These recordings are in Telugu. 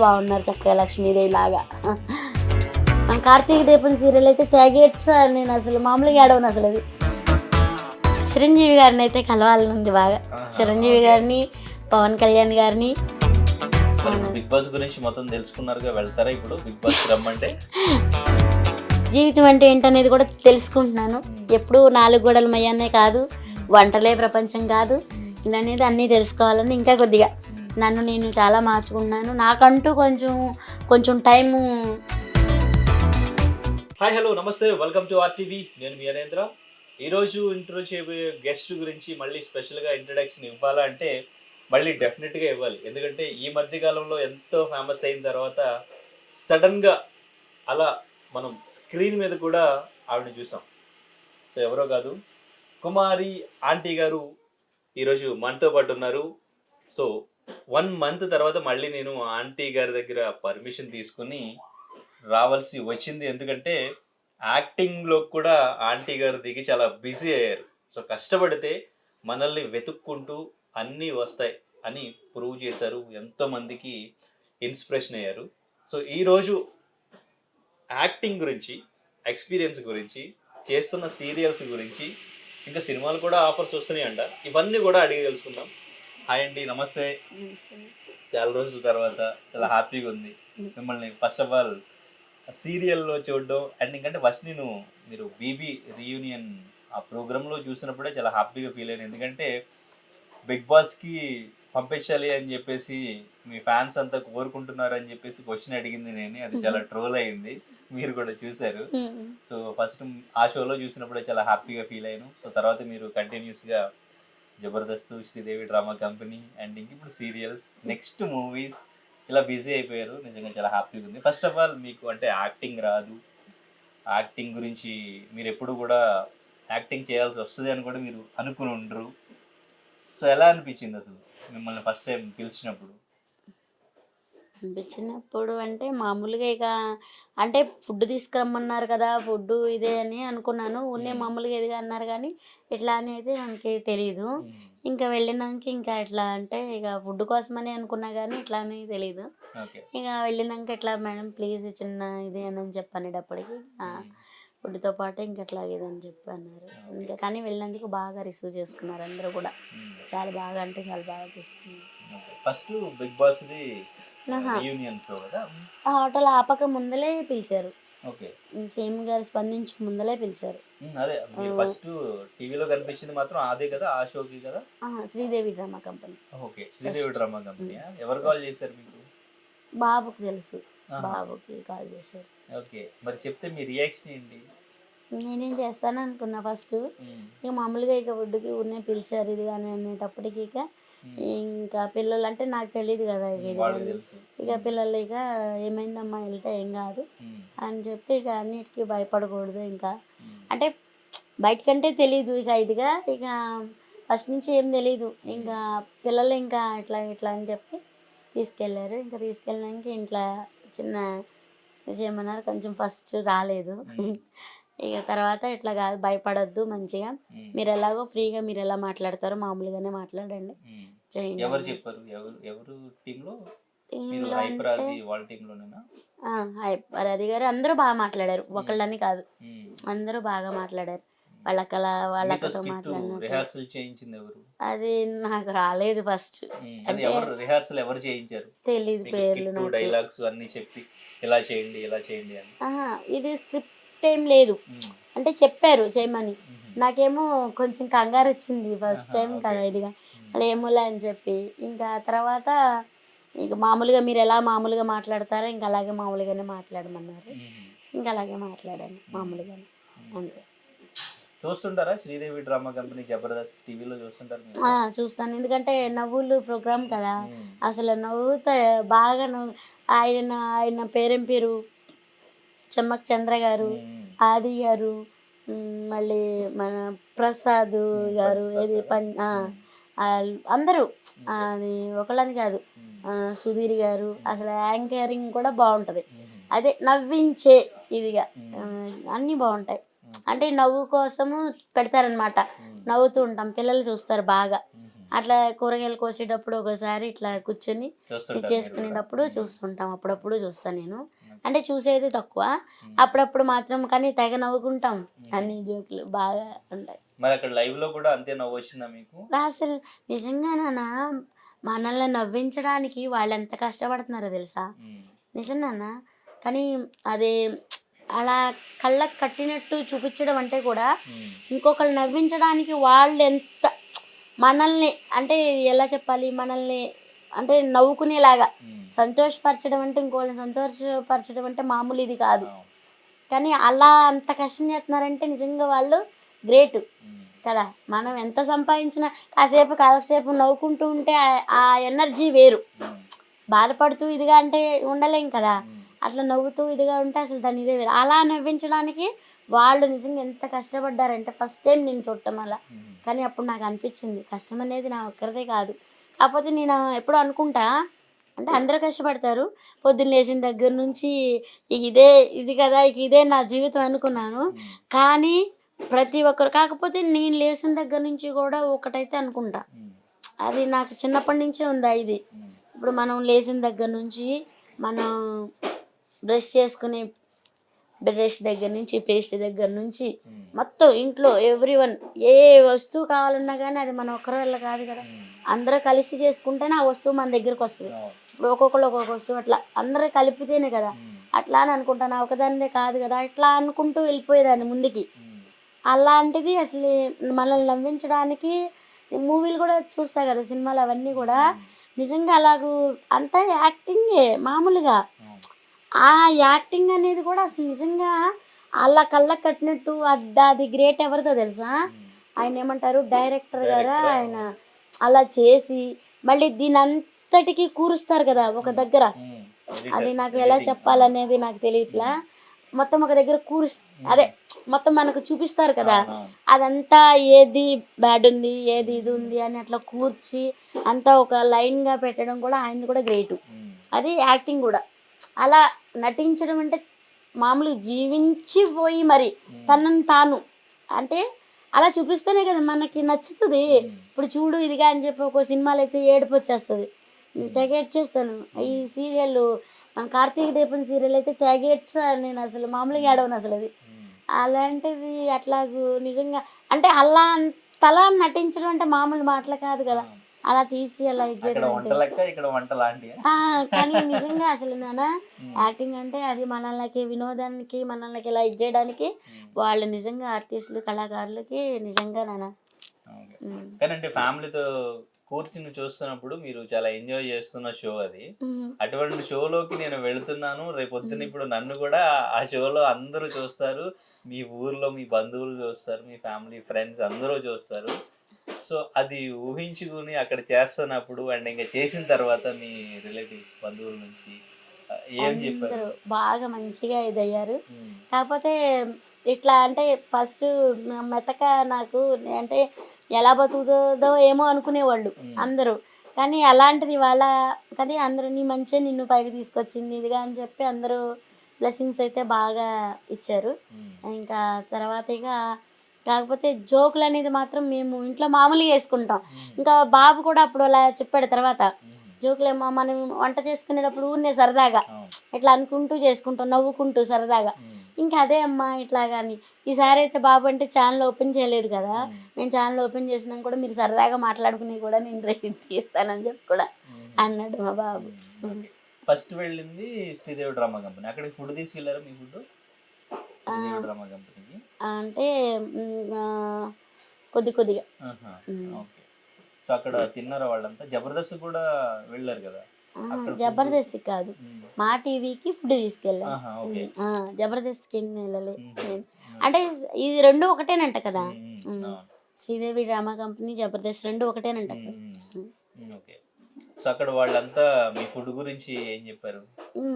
బాగున్నారు చక్కగా లక్ష్మీదేవి లాగా. కార్తీక దీపం సీరియల్ అయితే తెగేచ్చా నేను, అసలు మామూలుగా ఏడవను అసలు. అది చిరంజీవి గారిని అయితే కలవాలని ఉంది బాగా. చిరంజీవి గారిని, పవన్ కళ్యాణ్ గారిని. బిగ్ బాస్ గురించి మొత్తం తెలుసుకున్నారుగా, వెళ్తారా ఇప్పుడు బిగ్ బాస్ రమ్మంటే? జీవితం అంటే ఏంటనేది కూడా తెలుసుకుంటున్నాను. ఎప్పుడు 4 గోడల మయ్యానే కాదు, వంటలే ప్రపంచం కాదు, ఇలా అనేది అన్నీ తెలుసుకోవాలని ఇంకా కొద్దిగా నన్ను నేను చాలా మార్చుకుంటున్నాను. నాకంటూ కొంచెం టైము. హాయ్ హలో నమస్తే, వెల్కమ్ టు ఆర్టీవీ. నేను మీ నరేంద్ర. ఈరోజు ఇంట్రో చేయబోయే గెస్ట్ గురించి మళ్ళీ స్పెషల్గా ఇంట్రడక్షన్ ఇవ్వాలంటే మళ్ళీ డెఫినెట్గా ఇవ్వాలి. ఎందుకంటే ఈ మధ్యకాలంలో ఎంతో ఫేమస్ అయిన తర్వాత సడన్గా అలా మనం స్క్రీన్ మీద కూడా ఆవిడని చూసాం. సో ఎవరో కాదు, కుమారి ఆంటీ గారు ఈరోజు మనతో పాటు ఉన్నారు. సో 1 మంత్ తర్వాత మళ్ళీ నేను ఆంటీ గారి దగ్గర పర్మిషన్ తీసుకుని రావాల్సి వచ్చింది. ఎందుకంటే యాక్టింగ్లో కూడా ఆంటీ గారు దిగి చాలా బిజీ అయ్యారు. సో కష్టపడితే మనల్ని వెతుక్కుంటూ అన్నీ వస్తాయి అని ప్రూవ్ చేశారు. ఎంతోమందికి ఇన్స్పిరేషన్ అయ్యారు. సో ఈరోజు యాక్టింగ్ గురించి, ఎక్స్పీరియన్స్ గురించి, చేస్తున్న సీరియల్స్ గురించి, ఇంకా సినిమాలు కూడా ఆఫర్స్ వస్తున్నాయి అంట, ఇవన్నీ కూడా అడిగి తెలుసుకుందాం. హాయ్ అండి, నమస్తే. చాలా రోజుల తర్వాత చాలా హ్యాపీగా ఉంది మిమ్మల్ని ఫస్ట్ ఆఫ్ ఆల్ సీరియల్లో చూడడం. అండ్ ఇంకంటే ఫస్ట్ మీరు బీబీ రీయూనియన్ ఆ ప్రోగ్రాంలో చూసినప్పుడే చాలా హ్యాపీగా ఫీల్ అయ్యాను. ఎందుకంటే బిగ్ బాస్కి పంపించాలి అని చెప్పేసి మీ ఫ్యాన్స్ అంతా కోరుకుంటున్నారు అని చెప్పేసి క్వశ్చన్ అడిగింది నేను. అది చాలా ట్రోల్ అయింది, మీరు కూడా చూశారు. సో ఫస్ట్ ఆ షోలో చూసినప్పుడే చాలా హ్యాపీగా ఫీల్ అయ్యాను. సో తర్వాత మీరు కంటిన్యూస్గా Jabardasth, Sridevi drama company, and ఇంక ఇప్పుడు సీరియల్స్, నెక్స్ట్ మూవీస్, ఇలా బిజీ అయిపోయారు. నిజంగా చాలా హ్యాపీగా ఉంది. ఫస్ట్ ఆఫ్ ఆల్ మీకు అంటే యాక్టింగ్ రాదు, యాక్టింగ్ గురించి మీరు ఎప్పుడు కూడా యాక్టింగ్ చేయాల్సి వస్తుంది అని కూడా మీరు అనుకుని ఉండరు. సో ఎలా అనిపించింది అసలు మిమ్మల్ని ఫస్ట్ టైం పిలిచినప్పుడు? అనిపించినప్పుడు అంటే మామూలుగా ఇక అంటే ఫుడ్ తీసుకురమ్మన్నారు కదా, ఫుడ్ ఇదే అని అనుకున్నాను. ఉన్నే మామూలుగా ఇదిగా అన్నారు కానీ ఇట్లా అనేది మనకి తెలియదు. ఇంకా వెళ్ళినాక ఇంకా ఎట్లా అంటే ఇక ఫుడ్ కోసమని అనుకున్నా కానీ ఇట్లా అని తెలియదు. ఇక వెళ్ళినాక ఎట్లా మేడం ప్లీజ్ చిన్న ఇది అని చెప్పనేటప్పటికి ఫుడ్తో పాటు ఇంకెట్లా ఇదని చెప్పి అన్నారు. ఇంకా కానీ వెళ్ళినందుకు బాగా రిసీవ్ చేసుకున్నారు అందరూ కూడా. చాలా బాగా అంటే చాలా బాగా చూసుకున్నారు. ఫస్ట్ బిగ్ బాస్ది రీయూనియన్ షో కదా, ఆ హోటల్ ఆపక ముందలే పిలిచారు. ఓకే, సేమ్ గారు స్పందించి ముందలే పిలిచారు. అదే మీరు ఫస్ట్ టీవీలో కనిపించింది మాత్రం అదే కదా, ఆ షోకి కదా? Sridevi drama company. Okay, Sridevi drama company. ఎవరు కాల్ చేశారు మీకు? బాబుకి తెలుసు, బాబుకి కాల్ చేశారు. ఓకే, మరి చెప్తే మీ రియాక్షన్ ఏంటి? నేనేం చేస్తాను అనుకున్నా ఫస్ట్. ఇక మామూలుగా ఇక ఫుడ్కి ఊరినే పిలిచారు ఇది కానీ అనేటప్పటికి ఇక ఇంకా పిల్లలు అంటే నాకు తెలియదు కదా, ఇక పిల్లలు ఇక ఏమైందమ్మా వెళ్తే ఏం కాదు అని చెప్పి ఇక అన్నిటికీ భయపడకూడదు. ఇంకా అంటే బయటకంటే తెలీదు ఇక ఇదిగా, ఇక ఫస్ట్ నుంచి ఏం తెలీదు. ఇంకా పిల్లలు ఇంకా ఇట్లా ఇట్లా అని చెప్పి తీసుకెళ్ళారు. ఇంకా తీసుకెళ్ళినాక ఇంట్లో చిన్న చేయమన్నారు. కొంచెం ఫస్ట్ రాలేదు. ఇక తర్వాత ఇట్లా కాదు, భయపడొద్దు, మంచిగా మీరు ఎలాగో ఫ్రీగా మీరు ఎలా మాట్లాడతారో మామూలుగానే మాట్లాడండి చేయండి. ఎవరు చెప్పారు? ఎవరు టీంలో? అది గారు అందరూ బాగా మాట్లాడారు, ఒకళ్ళని కాదు, అందరూ బాగా మాట్లాడారు. వాళ్ళతో మాట్లాడినారు. అది నాకు రాలేదు ఫస్ట్, తెలీదు పేర్లు. డైలాగ్స్ అన్ని చెప్పి ఎలా చేయండి ఎలా చేయండి అని. ఇది స్క్రిప్ట్ ఏం లేదు, అంటే చెప్పారు చేయమని. నాకేమో కొంచెం కంగారు వచ్చింది ఫస్ట్ టైం కదా ఇదిగా, అలా ఏమోలే అని చెప్పి ఇంకా తర్వాత ఇంకా మామూలుగా మీరు ఎలా మామూలుగా మాట్లాడతారో ఇంకా అలాగే మామూలుగానే మాట్లాడమన్నారు. ఇంకా అలాగే మాట్లాడాను మామూలుగానే, అంతే. చూస్తుంటారా శ్రీదేవి డ్రామా కంపెనీ జబర్దస్త్ టీవీలో? చూస్తుంటారు? చూస్తాను, ఎందుకంటే నవ్వులు ప్రోగ్రామ్ కదా, అసలు నవ్వుతా బాగా. ఆయన పేరేం పేరు, చెమ్మక్ చంద్ర గారు, ఆది గారు, మళ్ళీ మన ప్రసాద్ గారు, ఏది అందరూ, అది ఒకళ్ళని కాదు, సుధీర్ గారు, అసలు యాంకరింగ్ కూడా బాగుంటుంది. అదే నవ్వించే ఇదిగా అన్నీ బాగుంటాయి. అంటే నవ్వు కోసము పెడతారనమాట, నవ్వుతూ ఉంటాం, పిల్లలు చూస్తారు బాగా. అట్లా కూరగాయలు కోసేటప్పుడు ఒకసారి ఇట్లా కూర్చొని ఇది చూస్తుంటారు మీరు కూడా. చేసుకునేటప్పుడు చూస్తుంటాం. అప్పుడప్పుడు చూస్తాను నేను. అంటే చూసేది తక్కువ, అప్పుడప్పుడు మాత్రం. కానీ తెగ నవ్వుకుంటాం, అన్ని జోకులు బాగా ఉంటాయి. మరి అక్కడ లైవ్ లో కూడా అంతే నవ్వు వచ్చిందా మీకు? అసలు నిజంగానా మనల్ని నవ్వించడానికి వాళ్ళు ఎంత కష్టపడుతున్నారో తెలుసా, నిజంగానా. కానీ అది అలా కళ్ళకు కట్టినట్టు చూపించడం అంటే కూడా ఇంకొకళ్ళు నవ్వించడానికి వాళ్ళు ఎంత మనల్ని అంటే ఎలా చెప్పాలి, మనల్ని అంటే నవ్వుకునేలాగా సంతోషపరచడం అంటే ఇంకోళ్ళని సంతోషపరచడం అంటే మామూలు ఇది కాదు. కానీ అలా అంత కష్టం చేస్తున్నారంటే నిజంగా వాళ్ళు గ్రేట్ కదా. మనం ఎంత సంపాదించినా కాసేపు కాలక్షేపు నవ్వుకుంటూ ఉంటే ఆ ఎనర్జీ వేరు. బాధపడుతూ ఇదిగా అంటే ఉండలేం కదా, అట్లా నవ్వుతూ ఇదిగా ఉంటే అసలు దాని ఇదే వేరు. అలా నవ్వించడానికి వాళ్ళు నిజంగా ఎంత కష్టపడ్డారంటే ఫస్ట్ టైం నేను చూడటం అలా. కానీ అప్పుడు నాకు అనిపించింది కష్టం అనేది నా ఒక్కరిదే కాదు. కాకపోతే నేను ఎప్పుడు అనుకుంటా అంటే అందరూ కష్టపడతారు, పొద్దున్న లేచిన దగ్గర నుంచి ఇక ఇది కదా, ఇక ఇదే నా జీవితం అనుకున్నాను. కానీ ప్రతి ఒక్కరు, కాకపోతే నేను లేచిన దగ్గర నుంచి కూడా ఒకటైతే అనుకుంటా, అది నాకు చిన్నప్పటి నుంచే ఉందా ఇది. ఇప్పుడు మనం లేచిన దగ్గర నుంచి మనం బ్రష్ చేసుకునే బ్రష్ దగ్గర నుంచి పేస్ట్ దగ్గర నుంచి మొత్తం ఇంట్లో ఎవ్రీవన్ ఏ వస్తువు కావాలన్నా కానీ అది మన ఒక్కరి వల్ల కాదు కదా. అందరూ కలిసి చేసుకుంటేనే ఆ వస్తువు మన దగ్గరకు వస్తుంది. ఇప్పుడు ఒక్కొక్కరు ఒక్కొక్క వస్తువు అట్లా అందరూ కలిపితేనే కదా. అట్లా అని అనుకుంటాను, ఒకదానిదే కాదు కదా, ఇట్లా అనుకుంటూ వెళ్ళిపోయేదాన్ని ముందుకి. అలాంటిది అసలు మనల్ని నవ్వించడానికి మూవీలు కూడా చూస్తా కదా, సినిమాలు అవన్నీ కూడా నిజంగా అలాగూ అంతా యాక్టింగే మామూలుగా. ఆ యాక్టింగ్ అనేది కూడా అసలు నిజంగా అలా కళ్ళకు కట్టినట్టు అది గ్రేట్. ఎవరితో తెలుసా, ఆయన ఏమంటారు డైరెక్టర్ గారా, ఆయన అలా చేసి మళ్ళీ దీని అంతటికి కూరుస్తారు కదా ఒక దగ్గర. అది నాకు ఎలా చెప్పాలనేది నాకు తెలియట్లా. మొత్తం ఒక దగ్గర అదే మొత్తం మనకు చూపిస్తారు కదా, అదంతా ఏది బ్యాడ్ ఉంది ఏది ఇది ఉంది అని అట్లా కూర్చి అంతా ఒక లైన్గా పెట్టడం కూడా ఆయన కూడా గ్రేటు. అది యాక్టింగ్ కూడా. అలా నటించడం అంటే మామూలుగా జీవించిపోయి మరి తనను తాను అంటే అలా చూపిస్తేనే కదా మనకి నచ్చుతుంది. ఇప్పుడు చూడు ఇదిగా అని చెప్పి ఒక సినిమాలు అయితే ఏడుపు వచ్చేస్తుంది, తెగేడ్చేస్తాను. ఈ సీరియల్ మన కార్తీక దీపం సీరియల్ అయితే తెగేడ్చాను నేను, అసలు మామూలుగా ఏడవను అసలు. అది అలాంటిది అట్లాగూ నిజంగా అంటే అలా అంతలా నటించడం అంటే మామూలు మాటలు కాదు కదా. అలా తీసి అలా ఇచ్చేయడం కానీ నిజంగా అసలు నాన్న యాక్టింగ్ అంటే అది మనల్ని వినోదానికి మనల్ని ఇలా ఇచ్చేయడానికి వాళ్ళు నిజంగా ఆర్టిస్టులు కళాకారులకి నిజంగా నాన్న. కానీ ఫ్యామిలీతో కూర్చుని చూస్తున్నప్పుడు మీరు చాలా ఎంజాయ్ చేస్తున్న షో అది. అటువంటి షోలోకి నేను వెళుతున్నాను రేపు పొద్దున, ఇప్పుడు నన్ను కూడా ఆ షోలో అందరూ చూస్తారు, మీ ఊర్లో మీ బంధువులు చూస్తారు, మీ ఫ్యామిలీ ఫ్రెండ్స్ అందరూ చూస్తారు. సో అది ఊహించుకుని అక్కడ చేస్తున్నప్పుడు అండ్ ఇంకా చేసిన తర్వాత మీ రిలేటివ్స్ బంధువుల నుంచి ఏం చెప్పారు? బాగా మంచిగా ఇదయ్యారు. కాకపోతే ఇట్లా అంటే ఫస్ట్ మెతక నాకు అంటే ఎలా బతుకుతుందో ఏమో అనుకునేవాళ్ళు అందరూ. కానీ అలాంటిది వాళ్ళ కానీ అందరూ నీ మంచిగా నిన్ను పైకి తీసుకొచ్చింది ఇదిగా అని చెప్పి అందరూ బ్లెస్సింగ్స్ అయితే బాగా ఇచ్చారు. ఇంకా తర్వాత ఇక కాకపోతే జోకులు అనేది మాత్రం మేము ఇంట్లో మామూలుగా వేసుకుంటాం. ఇంకా బాబు కూడా అప్పుడు అలా చెప్పాడు తర్వాత, జోకులేమో మనం వంట చేసుకునేటప్పుడు ఊరినే సరదాగా ఇట్లా అనుకుంటూ చేసుకుంటాం, నవ్వుకుంటూ సరదాగా. ఇంకా అదే అమ్మా ఇట్లా కానీ ఈసారి అయితే బాబు అంటే ఛానల్ ఓపెన్ చేయలేదు కదా, నేను ఛానల్ ఓపెన్ చేసినా కూడా మీరు సరదాగా మాట్లాడుకుని కూడా నేను రేపు తీస్తానని చెప్పి కూడా అన్నాడు మా బాబు. ఫస్ట్ వెళ్ళింది శ్రీదేవి డ్రామా కంపెనీ, అక్కడికి ఫుడ్ తీసుకెళ్లారు మీ ఫుడ్ డ్రామా కంపెనీకి? అంటే కొద్దిగా. సో అక్కడ తిన్నారా వాళ్ళంతా? జబర్దస్త్ కూడా వెళ్ళారు కదా? జబర్దస్త్ కాదు, మా టీవీకి ఫుడ్ తీసుకెళ్ళాను. జబర్దస్త్కి ఏం వెళ్ళలే. అంటే ఇది రెండు ఒకటేనంట కదా, శ్రీదేవి డ్రామా కంపెనీ జబర్దస్త్ రెండు ఒకటేనంట కదా. సో అక్కడ వాళ్ళంతా మీ ఫుడ్ గురించి ఏం చెప్పారు?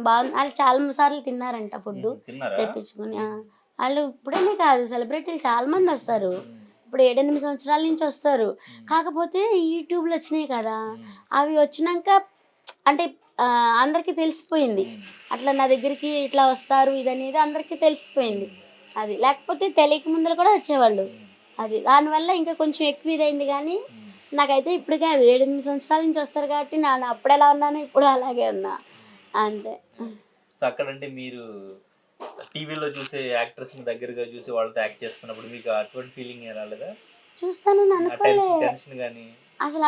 బాగుంది, వాళ్ళు చాలా సార్లు తిన్నారంట ఫుడ్ తెప్పించుకుని. వాళ్ళు ఇప్పుడేనే కాదు, సెలబ్రిటీలు చాలా మంది వస్తారు, ఇప్పుడు 7-8 సంవత్సరాల నుంచి వస్తారు. కాకపోతే యూట్యూబ్లో వచ్చినాయి కదా, అవి వచ్చినాక అంటే అందరికీ తెలిసిపోయింది అట్లా నా దగ్గరికి ఇట్లా వస్తారు ఇదనేది అందరికీ తెలిసిపోయింది. అది లేకపోతే తెలియక ముందర కూడా వచ్చేవాళ్ళు. అది దానివల్ల ఇంకా కొంచెం ఎక్కువ ఇదైంది. కానీ నాకైతే ఇప్పటికే అది 7-8 సంవత్సరాల నుంచి వస్తారు కాబట్టి నేను అప్పుడు ఎలా ఉన్నాను ఇప్పుడు అలాగే ఉన్నా అంతే. సో అక్కడంటే మీరు టీవీలో చూసే యాక్టర్స్ ని దగ్గరగా చూసి వాళ్ళతో యాక్ట్ చేస్తున్నప్పుడు మీకు అటువంటి ఫీలింగ్ ఏం రాలేదా? చూస్తానని ఆ అనుకోలే టెన్షన్ కానీ అసలు.